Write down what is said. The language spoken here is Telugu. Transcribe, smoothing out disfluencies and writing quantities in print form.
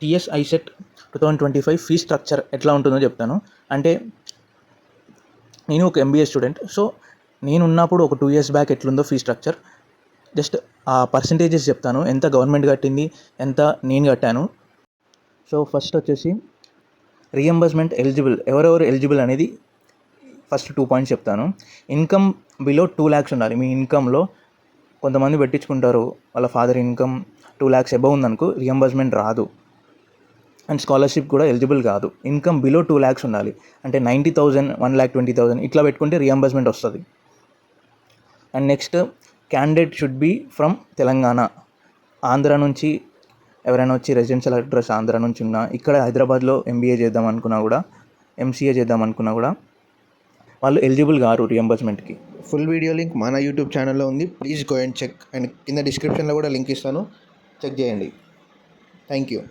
టీఎస్ ఐసెట్ 2025 ఫీ స్ట్రక్చర్ ఎట్లా ఉంటుందో చెప్తాను. అంటే నేను ఒక ఎంబీఏ స్టూడెంట్. సో నేను ఉన్నప్పుడు ఒక 2 years బ్యాక్ ఎట్లుందో ఫీ స్ట్రక్చర్ జస్ట్ ఆ పర్సంటేజెస్ చెప్తాను, ఎంత గవర్నమెంట్ కట్టింది, ఎంత నేను కట్టాను. సో ఫస్ట్ వచ్చేసి రీఎంబర్స్మెంట్ ఎలిజిబుల్, ఎవరెవరు ఎలిజిబుల్ అనేది ఫస్ట్ 2 points చెప్తాను. ఇన్కమ్ బిలో 2 lakhs ఉండాలి. మీ ఇన్కంలో కొంతమంది పెట్టించుకుంటారు, వాళ్ళ ఫాదర్ ఇన్కమ్ 2 lakhs అబవ్ ఉందనుకో రీఎంబర్స్మెంట్ రాదు, అండ్ స్కాలర్షిప్ కూడా ఎలిజిబుల్ కాదు. ఇన్కమ్ బిలో 2 lakhs ఉండాలి. అంటే 90,000, 1,20,000 ఇట్లా పెట్టుకుంటే రీఎంబర్స్మెంట్ వస్తుంది. And next, candidate should be from Telangana. Andhra నుంచి ఎవరైనా వచ్చి రెసిడెన్షియల్ అడ్రస్ ఆంధ్ర నుంచి ఉన్నా, ఇక్కడ హైదరాబాద్లో ఎంబీఏ చేద్దాం అనుకున్నా కూడా, ఎంసీఏ చేద్దాం అనుకున్నా కూడా వాళ్ళు ఎలిజిబుల్ కారు రీఎంబర్స్మెంట్కి. ఫుల్ వీడియో లింక్ మన యూట్యూబ్ ఛానల్లో ఉంది, please go and check. And కింద డిస్క్రిప్షన్లో కూడా లింక్ ఇస్తాను, చెక్ చేయండి. Thank you.